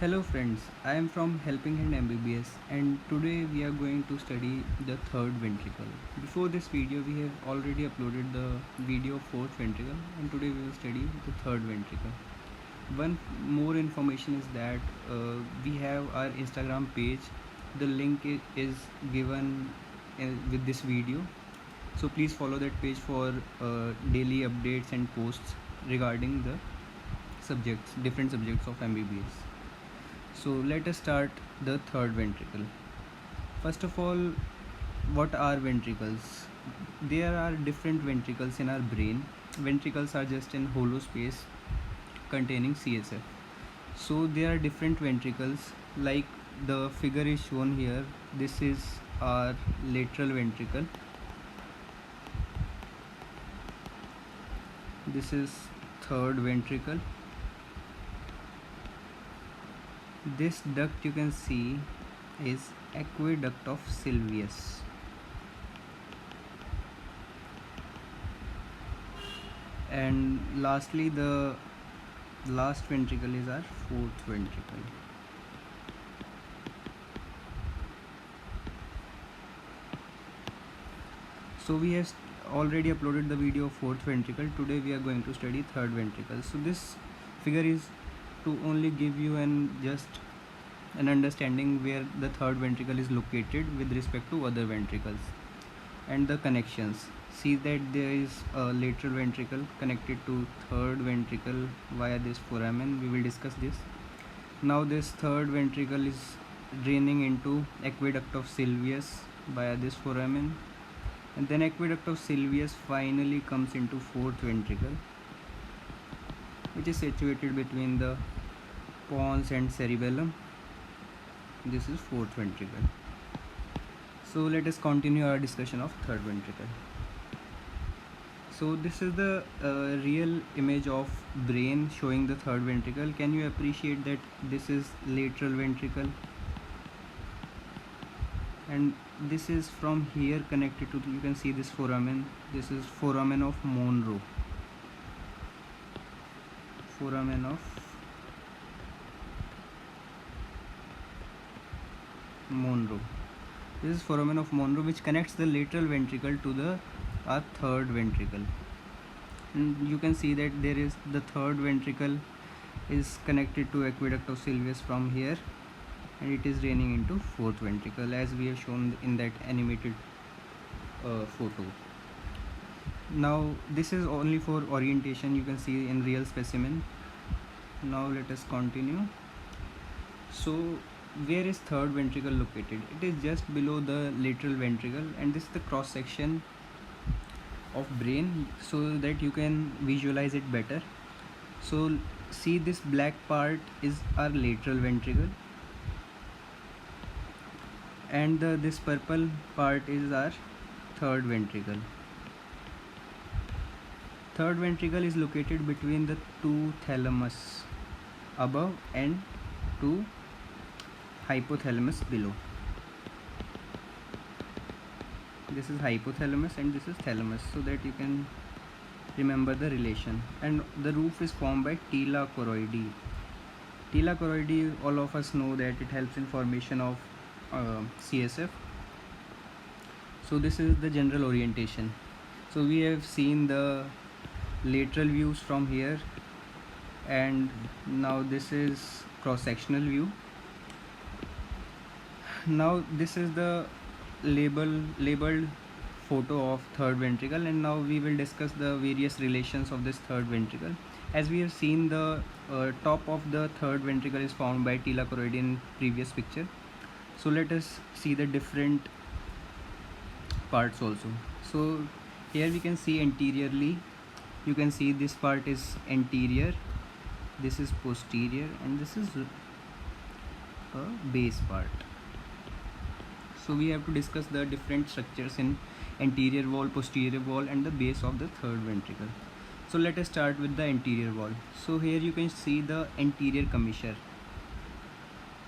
Hello friends, I am from Helping Hand MBBS and today we are going to study the third ventricle. Before this video we have already uploaded the video of fourth ventricle and today we will study the third ventricle. One more information is that we have our Instagram page. The link is given with this video. So please follow that page for daily updates and posts regarding the different subjects of MBBS. So let us start the third ventricle. First of all, what are ventricles? There are different ventricles in our brain. Ventricles are just in hollow space containing CSF. So there are different ventricles like the figure is shown here. This is our lateral ventricle. This is third ventricle. This duct you can see is aqueduct of Sylvius. And lastly, the last ventricle is our fourth ventricle. So we have already uploaded the video of fourth ventricle. Today we are going to study third ventricle. So this figure is to only give you an understanding where the third ventricle is located with respect to other ventricles and the connections. See that there is a lateral ventricle connected to third ventricle via this foramen. We will discuss this. Now this third ventricle is draining into aqueduct of Sylvius via this foramen, and then aqueduct of Sylvius finally comes into fourth ventricle, which is situated between the pons and cerebellum. This is fourth ventricle. So let us continue our discussion of third ventricle. So this is the real image of brain showing the third ventricle. Can you appreciate that this is lateral ventricle and this is from here connected to you can see this foramen. This is foramen of Monro. Foramen of Monro. This is foramen of Monro, which connects the lateral ventricle to the third ventricle. And you can see that there is the third ventricle is connected to aqueduct of Sylvius from here, and it is draining into fourth ventricle as we have shown in that animated photo. Now this is only for orientation, you can see in real specimen. Now let us continue. So where is third ventricle located? It is just below the lateral ventricle, and this is the cross section of brain so that you can visualize it better. So see, this black part is our lateral ventricle, and this purple part is our third ventricle. Third ventricle is located between the two thalamus above and two hypothalamus below. This is hypothalamus and this is thalamus, so that you can remember the relation. And the roof is formed by tila choroidea. Tila choroidea, all of us know that it helps in formation of CSF. So this is the general orientation. So we have seen the lateral views from here, and now this is cross-sectional view. Now this is the labeled photo of third ventricle, and now we will discuss the various relations of this third ventricle. As we have seen, the top of the third ventricle is formed by tila choroidea in previous picture. So let us see the different parts also. So here we can see anteriorly, you can see this part is anterior, this is posterior, and this is a base part. So we have to discuss the different structures in anterior wall, posterior wall, and the base of the third ventricle. So let us start with the anterior wall. So here you can see the anterior commissure.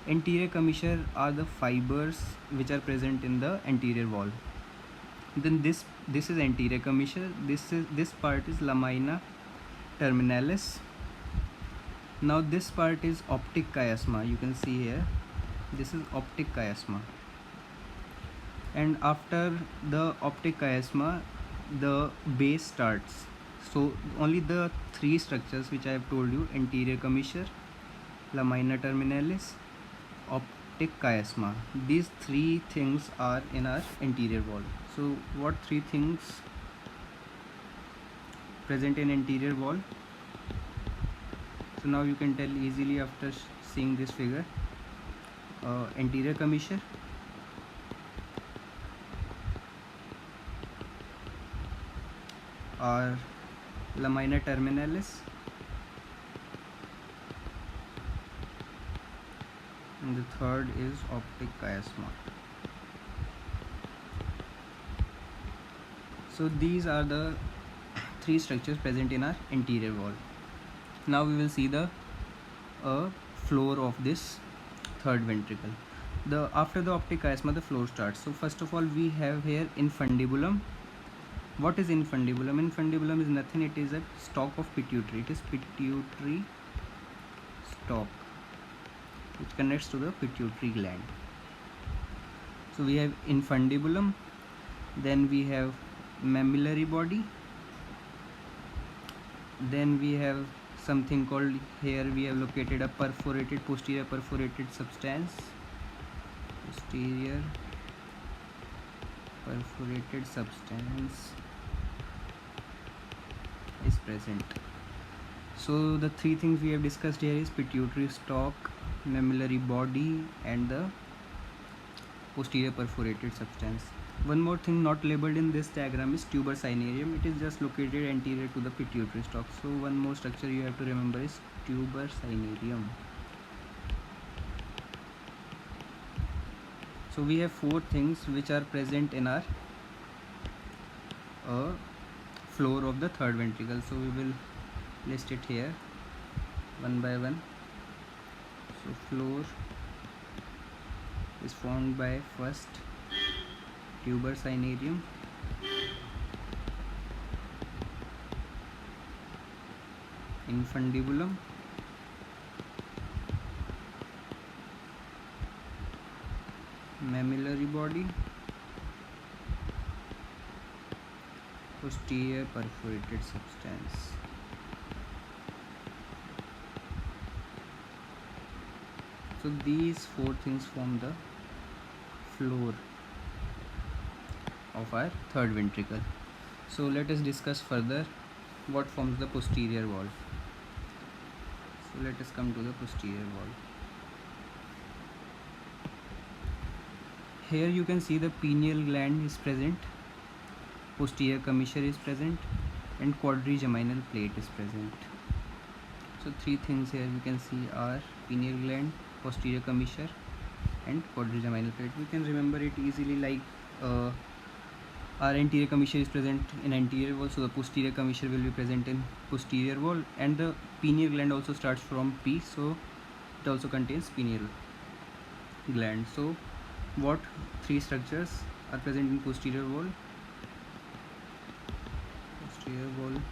Anterior commissure are the fibers which are present in the anterior wall. Then this is anterior commissure. This part is lamina terminalis, Now this part is optic chiasma. You can see here, this is optic chiasma, and after the optic chiasma the base starts. So only the three structures which I have told you, anterior commissure, lamina terminalis, optic chiasma, these three things are in our anterior wall. So what three things present in anterior wall? So now you can tell easily after seeing this figure. Anterior commissure, or lamina terminalis, and the third is optic chiasma. So these are the three structures present in our anterior wall. Now we will see the floor of this third ventricle. After the optic chiasma the floor starts. So first of all we have here infundibulum. What is infundibulum? Infundibulum is nothing, it is a stalk of pituitary. It is pituitary stalk which connects to the pituitary gland. So we have infundibulum, then we have mammillary body, then we have something called, here we have located a posterior perforated substance. Posterior perforated substance is present. So the three things we have discussed here is pituitary stalk, mammillary body, and the posterior perforated substance. One more thing not labeled in this diagram is tuber cinereum. It is just located anterior to the pituitary stalk. So one more structure you have to remember is tuber cinereum. So we have four things which are present in our floor of the third ventricle. So we will list it here one by one. So floor is formed by first tuber cinereum, infundibulum, mammillary body, posterior perforated substance. So these four things form the floor of our third ventricle. So let us discuss further what forms the posterior wall. So let us come to the posterior wall. Here you can see the pineal gland is present, posterior commissure is present, and quadrigeminal plate is present. So three things here you can see are pineal gland, posterior commissure, and quadrigeminal plate. We can remember it easily like our anterior commissure is present in anterior wall, so the posterior commissure will be present in posterior wall, and the pineal gland also starts from P, so it also contains pineal gland. So what three structures are present in posterior wall? Posterior wall,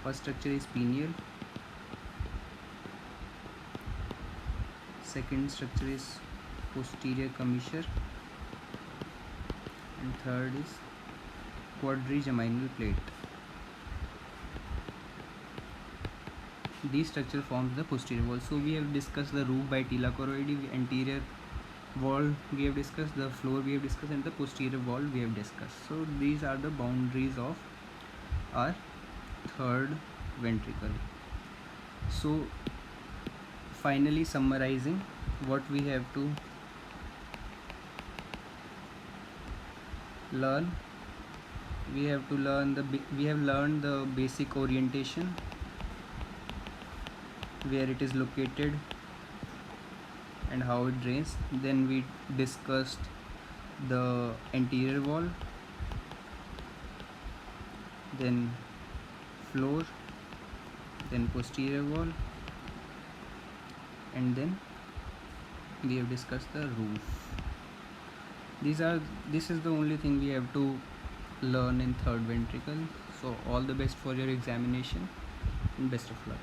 first structure is pineal, second structure is posterior commissure, and third is quadrigeminal plate. These structure forms the posterior wall. So we have discussed the roof by tila choroidi, anterior wall we have discussed, the floor we have discussed, and the posterior wall we have discussed. So these are the boundaries of our third ventricle. So finally summarizing what we have to learn, we have learned the basic orientation, where it is located and how it drains. Then we discussed the anterior wall, then floor, then posterior wall, and then we have discussed the roof. This is the only thing we have to learn in third ventricle. So all the best for your examination and best of luck.